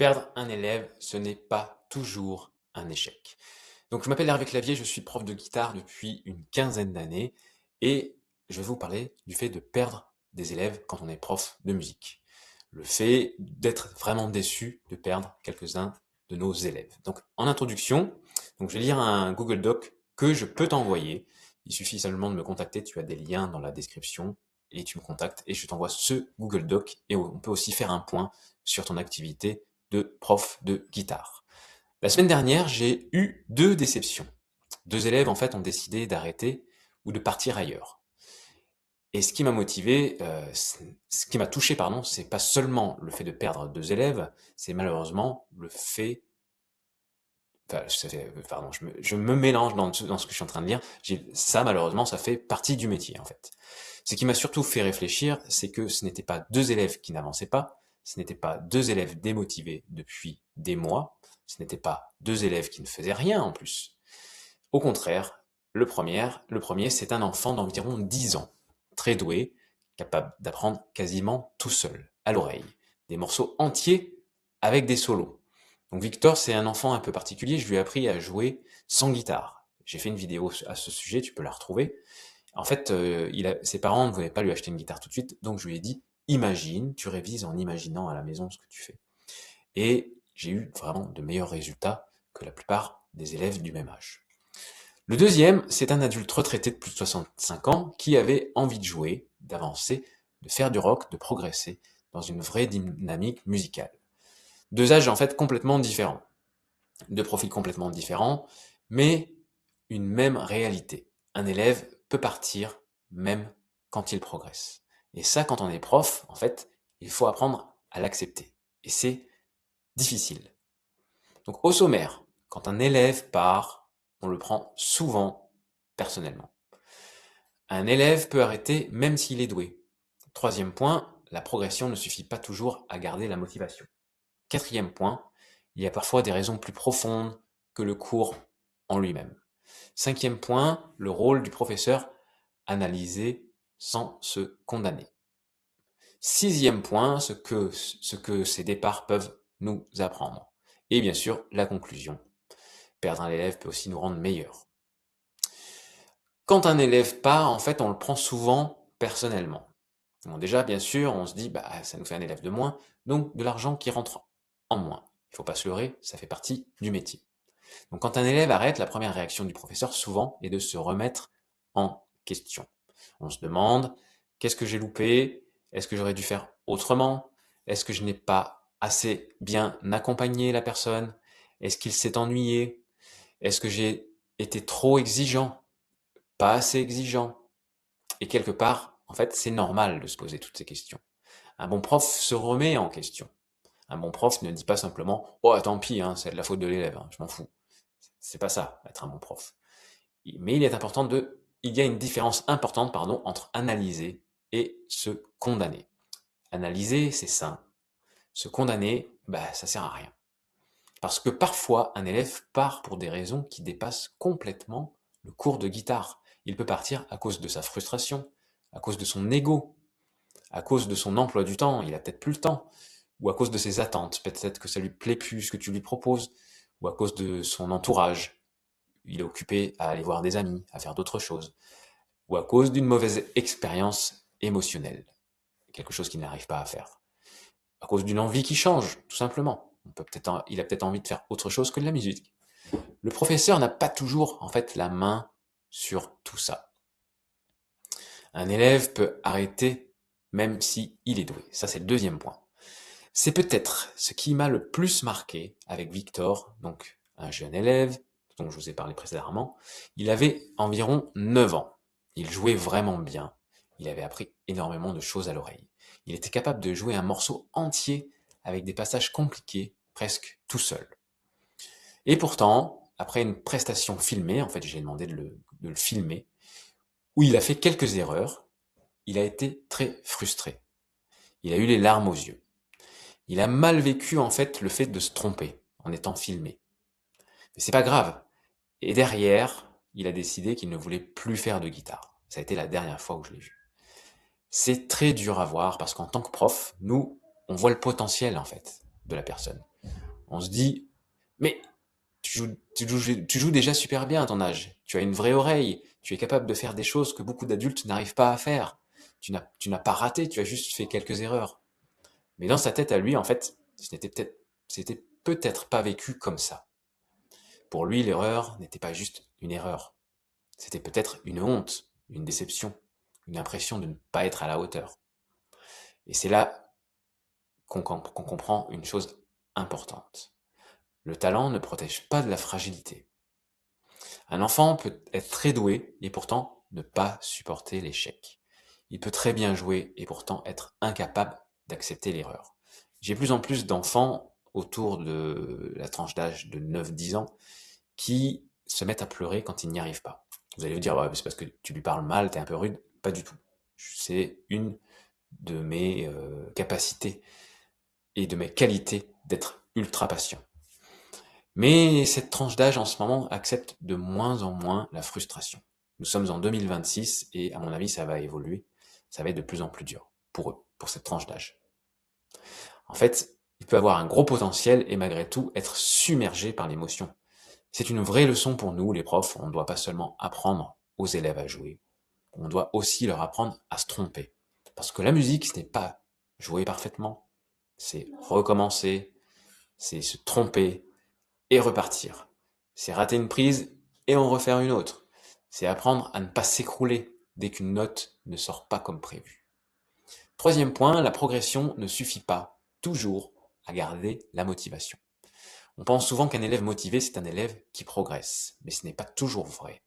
Perdre un élève, ce n'est pas toujours un échec. Donc je m'appelle Hervé Clavier, je suis prof de guitare depuis une quinzaine d'années et je vais vous parler du fait de perdre des élèves quand on est prof de musique. Le fait d'être vraiment déçu de perdre quelques-uns de nos élèves. Donc en introduction, je vais lire un Google Doc que je peux t'envoyer. Il suffit seulement de me contacter, tu as des liens dans la description et tu me contactes et je t'envoie ce Google Doc et on peut aussi faire un point sur ton activité de prof de guitare. La semaine dernière, j'ai eu deux déceptions. Deux élèves, en fait, ont décidé d'arrêter ou de partir ailleurs. Et ce qui m'a motivé, ce qui m'a touché, pardon, c'est pas seulement le fait de perdre deux élèves, c'est malheureusement le fait, enfin, pardon, je me mélange dans ce que je suis en train de dire. Ça, malheureusement, ça fait partie du métier, en fait. Ce qui m'a surtout fait réfléchir, c'est que ce n'étaient pas deux élèves qui n'avançaient pas, ce n'étaient pas deux élèves démotivés depuis des mois, ce n'étaient pas deux élèves qui ne faisaient rien en plus. Au contraire, le premier, c'est un enfant d'environ 10 ans, très doué, capable d'apprendre quasiment tout seul, à l'oreille, des morceaux entiers avec des solos. Donc Victor, c'est un enfant un peu particulier, je lui ai appris à jouer sans guitare. J'ai fait une vidéo à ce sujet, tu peux la retrouver. En fait, ses parents ne voulaient pas lui acheter une guitare tout de suite, donc je lui ai dit, imagine, tu révises en imaginant à la maison ce que tu fais. Et j'ai eu vraiment de meilleurs résultats que la plupart des élèves du même âge. Le deuxième, c'est un adulte retraité de plus de 65 ans qui avait envie de jouer, d'avancer, de faire du rock, de progresser dans une vraie dynamique musicale. Deux âges en fait complètement différents, deux profils complètement différents, mais une même réalité. Un élève peut partir même quand il progresse. Et ça, quand on est prof, en fait, il faut apprendre à l'accepter. Et c'est difficile. Donc au sommaire, quand un élève part, on le prend souvent personnellement. Un élève peut arrêter même s'il est doué. Troisième point, la progression ne suffit pas toujours à garder la motivation. Quatrième point, il y a parfois des raisons plus profondes que le cours en lui-même. Cinquième point, le rôle du professeur, analyser sans se condamner. Sixième point, ce que ces départs peuvent nous apprendre. Et bien sûr, la conclusion. Perdre un élève peut aussi nous rendre meilleurs. Quand un élève part, en fait, on le prend souvent personnellement. Bon, déjà, bien sûr, on se dit, bah, ça nous fait un élève de moins, donc de l'argent qui rentre en moins. Il faut pas se leurrer, ça fait partie du métier. Donc quand un élève arrête, la première réaction du professeur, souvent, est de se remettre en question. On se demande, qu'est-ce que j'ai loupé? Est-ce que j'aurais dû faire autrement? Est-ce que je n'ai pas assez bien accompagné la personne? Est-ce qu'il s'est ennuyé? Est-ce que j'ai été trop exigeant? Pas assez exigeant? Et quelque part, en fait, c'est normal de se poser toutes ces questions. Un bon prof se remet en question. Un bon prof ne dit pas simplement « Oh, tant pis, hein, c'est de la faute de l'élève, hein, je m'en fous ». C'est pas ça, être un bon prof. Mais il y a une différence importante, pardon, entre analyser et se condamner. Analyser, c'est sain. Se condamner, bah, ça sert à rien. Parce que parfois, un élève part pour des raisons qui dépassent complètement le cours de guitare. Il peut partir à cause de sa frustration, à cause de son ego, à cause de son emploi du temps, il a peut-être plus le temps, ou à cause de ses attentes, peut-être que ça lui plaît plus ce que tu lui proposes, ou à cause de son entourage, il est occupé à aller voir des amis, à faire d'autres choses, ou à cause d'une mauvaise expérience émotionnelle, quelque chose qu'il n'arrive pas à faire, à cause d'une envie qui change, tout simplement. Il a peut-être envie de faire autre chose que de la musique. Le professeur n'a pas toujours, en fait, la main sur tout ça. Un élève peut arrêter même si il est doué. Ça, c'est le deuxième point. C'est peut-être ce qui m'a le plus marqué avec Victor, donc un jeune élève dont je vous ai parlé précédemment. Il avait environ 9 ans. Il jouait vraiment bien. Il avait appris énormément de choses à l'oreille. Il était capable de jouer un morceau entier avec des passages compliqués, presque tout seul. Et pourtant, après une prestation filmée, en fait j'ai demandé de le filmer, où il a fait quelques erreurs, il a été très frustré. Il a eu les larmes aux yeux. Il a mal vécu en fait le fait de se tromper en étant filmé. Mais c'est pas grave. Et derrière, il a décidé qu'il ne voulait plus faire de guitare. Ça a été la dernière fois où je l'ai vu. C'est très dur à voir parce qu'en tant que prof, nous, on voit le potentiel en fait de la personne. On se dit, mais tu joues déjà super bien à ton âge. Tu as une vraie oreille. Tu es capable de faire des choses que beaucoup d'adultes n'arrivent pas à faire. Tu n'as pas raté, tu as juste fait quelques erreurs. Mais dans sa tête à lui, en fait, c'était peut-être pas vécu comme ça. Pour lui, l'erreur n'était pas juste une erreur. C'était peut-être une honte, une déception, une impression de ne pas être à la hauteur. Et c'est là qu'on comprend une chose importante. Le talent ne protège pas de la fragilité. Un enfant peut être très doué et pourtant ne pas supporter l'échec. Il peut très bien jouer et pourtant être incapable d'accepter l'erreur. J'ai plus en plus d'enfants autour de la tranche d'âge de 9-10 ans qui se mettent à pleurer quand ils n'y arrivent pas. Vous allez vous dire, ouais, c'est parce que tu lui parles mal, t'es un peu rude. Pas du tout. C'est une de mes capacités et de mes qualités d'être ultra patient. Mais cette tranche d'âge en ce moment accepte de moins en moins la frustration. Nous sommes en 2026 et à mon avis ça va évoluer, ça va être de plus en plus dur pour eux, pour cette tranche d'âge. En fait, il peut avoir un gros potentiel et malgré tout être submergé par l'émotion. C'est une vraie leçon pour nous, les profs, on ne doit pas seulement apprendre aux élèves à jouer, on doit aussi leur apprendre à se tromper. Parce que la musique, ce n'est pas jouer parfaitement, c'est recommencer, c'est se tromper, et repartir. C'est rater une prise et en refaire une autre. C'est apprendre à ne pas s'écrouler dès qu'une note ne sort pas comme prévu. Troisième point, la progression ne suffit pas toujours à garder la motivation. On pense souvent qu'un élève motivé, c'est un élève qui progresse, mais ce n'est pas toujours vrai.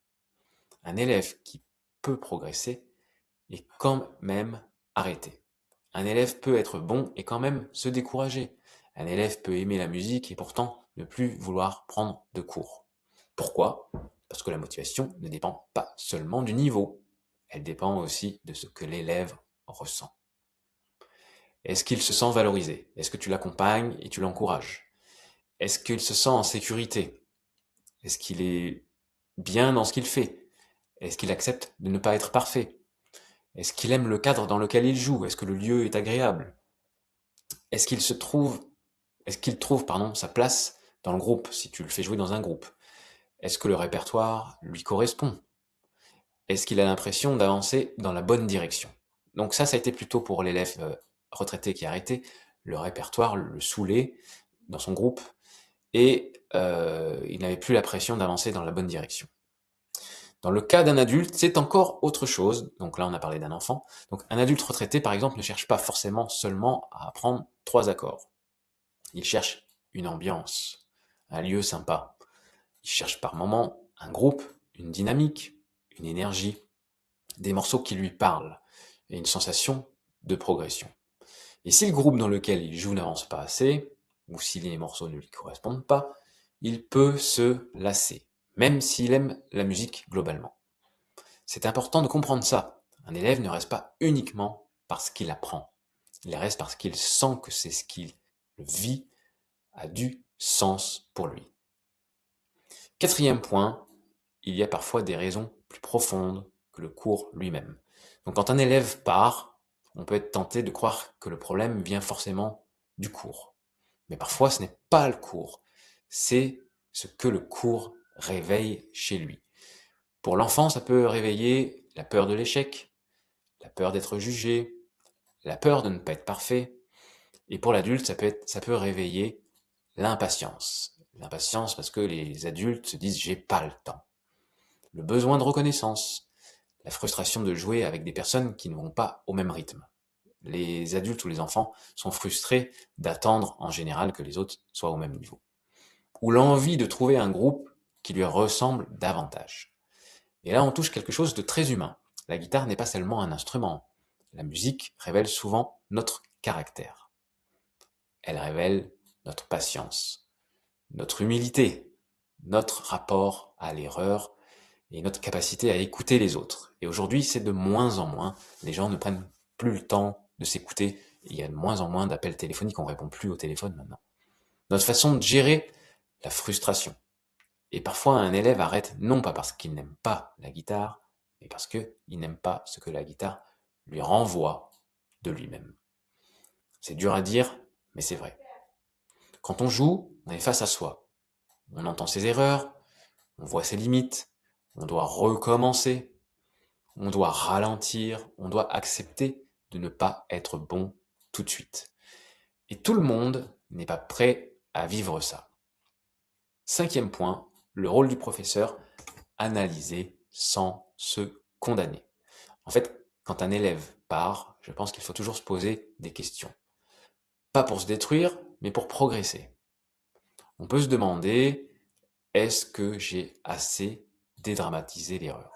Un élève qui peut progresser est quand même arrêté. Un élève peut être bon et quand même se décourager. Un élève peut aimer la musique et pourtant ne plus vouloir prendre de cours. Pourquoi? Parce que la motivation ne dépend pas seulement du niveau, elle dépend aussi de ce que l'élève ressent. Est-ce qu'il se sent valorisé? Est-ce que tu l'accompagnes et tu l'encourages? Est-ce qu'il se sent en sécurité? Est-ce qu'il est bien dans ce qu'il fait? Est-ce qu'il accepte de ne pas être parfait? Est-ce qu'il aime le cadre dans lequel il joue? Est-ce que le lieu est agréable? Est-ce qu'il trouve sa place dans le groupe, si tu le fais jouer dans un groupe? Est-ce que le répertoire lui correspond? Est-ce qu'il a l'impression d'avancer dans la bonne direction? Donc ça a été plutôt pour l'élève retraité qui a arrêté. Le répertoire le saoulait dans son groupe et il n'avait plus la pression d'avancer dans la bonne direction. Dans le cas d'un adulte, c'est encore autre chose. Donc là, on a parlé d'un enfant. Donc un adulte retraité, par exemple, ne cherche pas forcément seulement à apprendre 3 accords. Il cherche une ambiance, un lieu sympa. Il cherche par moments un groupe, une dynamique, une énergie, des morceaux qui lui parlent et une sensation de progression. Et si le groupe dans lequel il joue n'avance pas assez, ou si les morceaux ne lui correspondent pas, il peut se lasser, même s'il aime la musique globalement. C'est important de comprendre ça. Un élève ne reste pas uniquement parce qu'il apprend. Il reste parce qu'il sent que c'est ce qu'il vit a du sens pour lui. Quatrième point, il y a parfois des raisons plus profondes que le cours lui-même. Donc quand un élève part, on peut être tenté de croire que le problème vient forcément du cours. Mais parfois ce n'est pas le cours, c'est ce que le cours réveille chez lui. Pour l'enfant, ça peut réveiller la peur de l'échec, la peur d'être jugé, la peur de ne pas être parfait. Et pour l'adulte, ça peut réveiller l'impatience. L'impatience parce que les adultes se disent j'ai pas le temps. Le besoin de reconnaissance, la frustration de jouer avec des personnes qui ne vont pas au même rythme. Les adultes ou les enfants sont frustrés d'attendre en général que les autres soient au même niveau. Ou l'envie de trouver un groupe qui lui ressemble davantage. Et là, on touche quelque chose de très humain. La guitare n'est pas seulement un instrument. La musique révèle souvent notre caractère. Elle révèle notre patience, notre humilité, notre rapport à l'erreur et notre capacité à écouter les autres. Et aujourd'hui, c'est de moins en moins. Les gens ne prennent plus le temps de s'écouter. Il y a de moins en moins d'appels téléphoniques, on répond plus au téléphone maintenant. Notre façon de gérer la frustration. Et parfois, un élève arrête non pas parce qu'il n'aime pas la guitare, mais parce qu'il n'aime pas ce que la guitare lui renvoie de lui-même. C'est dur à dire, mais c'est vrai. Quand on joue, on est face à soi. On entend ses erreurs, on voit ses limites, on doit recommencer, on doit ralentir, on doit accepter de ne pas être bon tout de suite. Et tout le monde n'est pas prêt à vivre ça. 5e point, le rôle du professeur, analyser sans se condamner. En fait, quand un élève part, je pense qu'il faut toujours se poser des questions. Pas pour se détruire, mais pour progresser. On peut se demander, est-ce que j'ai assez dédramatisé l'erreur?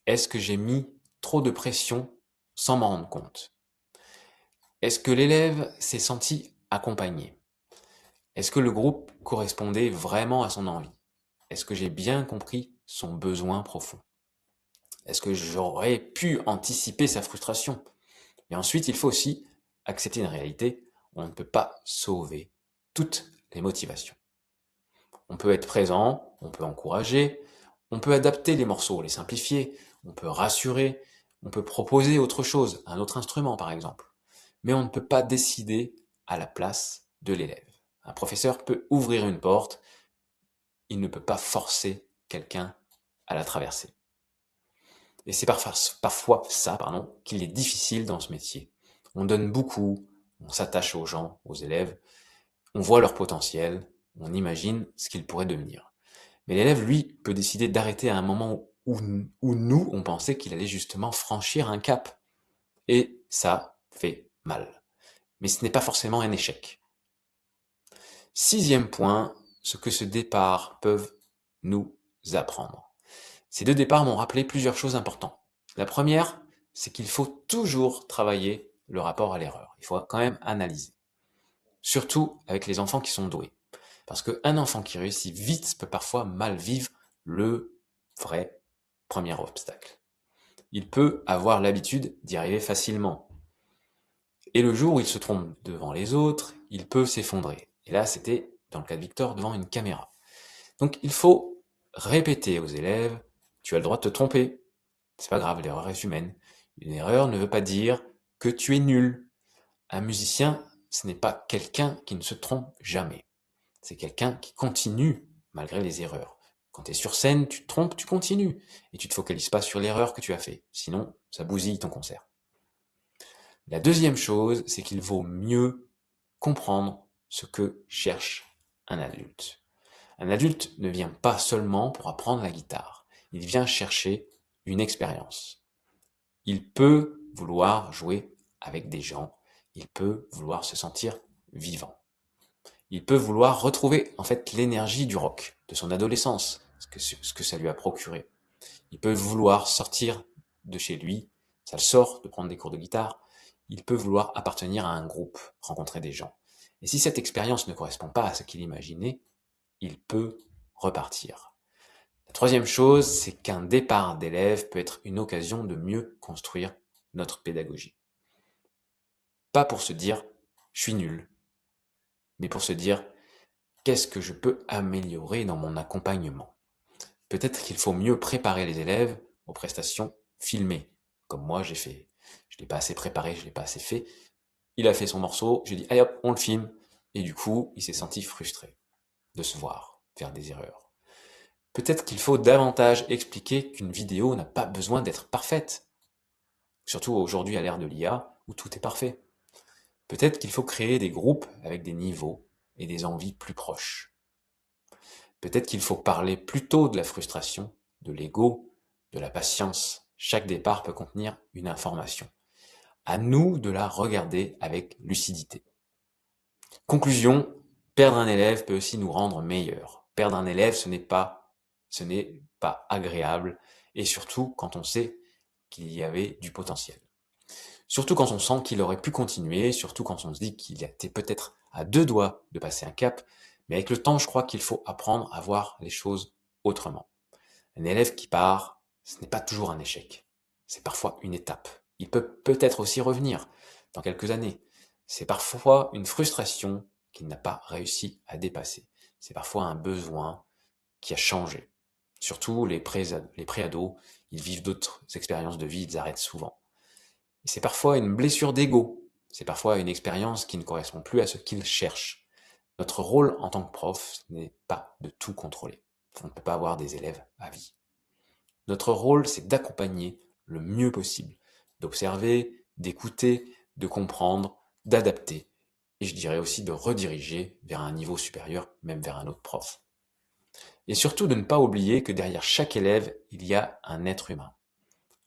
Est-ce que j'ai mis trop de pression sans m'en rendre compte? Est-ce que l'élève s'est senti accompagné? Est-ce que le groupe correspondait vraiment à son envie? Est-ce que j'ai bien compris son besoin profond? Est-ce que j'aurais pu anticiper sa frustration? Et ensuite, il faut aussi accepter une réalité, on ne peut pas sauver toutes les motivations. On peut être présent, on peut encourager, on peut adapter les morceaux, les simplifier, on peut rassurer, on peut proposer autre chose, un autre instrument par exemple. Mais on ne peut pas décider à la place de l'élève. Un professeur peut ouvrir une porte, il ne peut pas forcer quelqu'un à la traverser. Et c'est parfois ça, qu'il est difficile dans ce métier. On donne beaucoup, on s'attache aux gens, aux élèves, on voit leur potentiel, on imagine ce qu'ils pourraient devenir. Mais l'élève, lui, peut décider d'arrêter à un moment où nous, on pensait qu'il allait justement franchir un cap. Et ça fait mal. Mais ce n'est pas forcément un échec. 6e point, ce que ce départ peuvent nous apprendre. Ces 2 départs m'ont rappelé plusieurs choses importantes. La première, c'est qu'il faut toujours travailler le rapport à l'erreur. Il faut quand même analyser. Surtout avec les enfants qui sont doués. Parce qu'un enfant qui réussit vite peut parfois mal vivre le vrai premier obstacle. Il peut avoir l'habitude d'y arriver facilement. Et le jour où il se trompe devant les autres, il peut s'effondrer. Et là, c'était, dans le cas de Victor, devant une caméra. Donc il faut répéter aux élèves, tu as le droit de te tromper. C'est pas grave, l'erreur est humaine. Une erreur ne veut pas dire que tu es nul. Un musicien, ce n'est pas quelqu'un qui ne se trompe jamais. C'est quelqu'un qui continue malgré les erreurs. Quand tu es sur scène, tu te trompes, tu continues. Et tu te focalises pas sur l'erreur que tu as fait. Sinon, ça bousille ton concert. La deuxième chose, c'est qu'il vaut mieux comprendre ce que cherche un adulte. Un adulte ne vient pas seulement pour apprendre la guitare. Il vient chercher une expérience. Il peut vouloir jouer avec des gens. Il peut vouloir se sentir vivant. Il peut vouloir retrouver en fait l'énergie du rock, de son adolescence, ce que ça lui a procuré. Il peut vouloir sortir de chez lui, ça le sort de prendre des cours de guitare. Il peut vouloir appartenir à un groupe, rencontrer des gens. Et si cette expérience ne correspond pas à ce qu'il imaginait, il peut repartir. La troisième chose, c'est qu'un départ d'élève peut être une occasion de mieux construire notre pédagogie. Pas pour se dire « je suis nul », mais pour se dire « qu'est-ce que je peux améliorer dans mon accompagnement ?» Peut-être qu'il faut mieux préparer les élèves aux prestations filmées, comme moi j'ai fait. Je ne l'ai pas assez préparé, je ne l'ai pas assez fait. Il a fait son morceau, j'ai dit « allez hop, on le filme ». Et du coup, il s'est senti frustré de se voir faire des erreurs. Peut-être qu'il faut davantage expliquer qu'une vidéo n'a pas besoin d'être parfaite. Surtout aujourd'hui à l'ère de l'IA, où tout est parfait. Peut-être qu'il faut créer des groupes avec des niveaux et des envies plus proches. Peut-être qu'il faut parler plutôt de la frustration, de l'ego, de la patience. Chaque départ peut contenir une information. À nous de la regarder avec lucidité. Conclusion, perdre un élève peut aussi nous rendre meilleurs. Perdre un élève, ce n'est pas agréable, et surtout quand on sait qu'il y avait du potentiel. Surtout quand on sent qu'il aurait pu continuer, surtout quand on se dit qu'il était peut-être à 2 doigts de passer un cap, mais avec le temps, je crois qu'il faut apprendre à voir les choses autrement. Un élève qui part, ce n'est pas toujours un échec. C'est parfois une étape. Il peut peut-être aussi revenir dans quelques années. C'est parfois une frustration qu'il n'a pas réussi à dépasser. C'est parfois un besoin qui a changé. Surtout les pré-ados, ils vivent d'autres expériences de vie, ils arrêtent souvent. Et c'est parfois une blessure d'ego. C'est parfois une expérience qui ne correspond plus à ce qu'ils cherchent. Notre rôle en tant que prof, ce n'est pas de tout contrôler. On ne peut pas avoir des élèves à vie. Notre rôle, c'est d'accompagner le mieux possible, d'observer, d'écouter, de comprendre, d'adapter, et je dirais aussi de rediriger vers un niveau supérieur, même vers un autre prof. Et surtout de ne pas oublier que derrière chaque élève, il y a un être humain.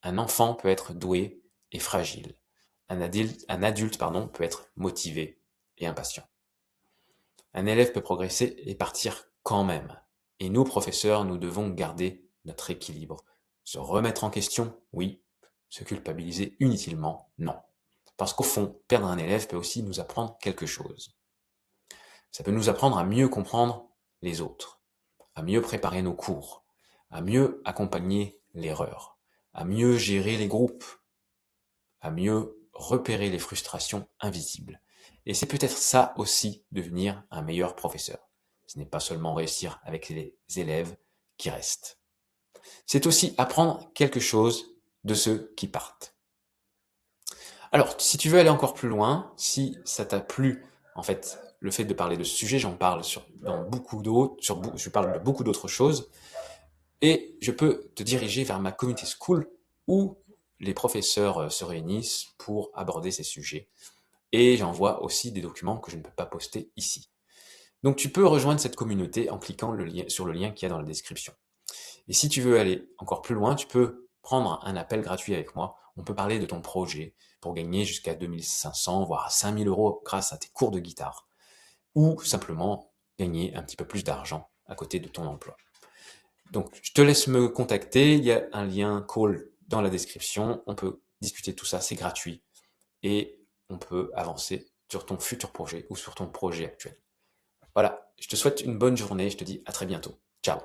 Un enfant peut être doué et fragile. Un adulte, peut être motivé et impatient. Un élève peut progresser et partir quand même. Et nous, professeurs, nous devons garder notre équilibre. Se remettre en question, oui. Se culpabiliser inutilement, non. Parce qu'au fond, perdre un élève peut aussi nous apprendre quelque chose. Ça peut nous apprendre à mieux comprendre les autres, à mieux préparer nos cours, à mieux accompagner l'erreur, à mieux gérer les groupes, à mieux repérer les frustrations invisibles. Et c'est peut-être ça aussi, devenir un meilleur professeur. Ce n'est pas seulement réussir avec les élèves qui restent. C'est aussi apprendre quelque chose de ceux qui partent. Alors, si tu veux aller encore plus loin, si ça t'a plu, en fait, le fait de parler de ce sujet, j'en parle dans beaucoup d'autres, je parle de beaucoup d'autres choses, et je peux te diriger vers ma community school où les professeurs se réunissent pour aborder ces sujets. Et j'envoie aussi des documents que je ne peux pas poster ici. Donc tu peux rejoindre cette communauté en cliquant sur le lien qu'il y a dans la description. Et si tu veux aller encore plus loin, tu peux prendre un appel gratuit avec moi. On peut parler de ton projet pour gagner jusqu'à 2500, voire 5000 euros grâce à tes cours de guitare. Ou simplement gagner un petit peu plus d'argent à côté de ton emploi. Donc, je te laisse me contacter. Il y a un lien call dans la description. On peut discuter de tout ça, c'est gratuit. Et on peut avancer sur ton futur projet ou sur ton projet actuel. Voilà, je te souhaite une bonne journée. Je te dis à très bientôt. Ciao.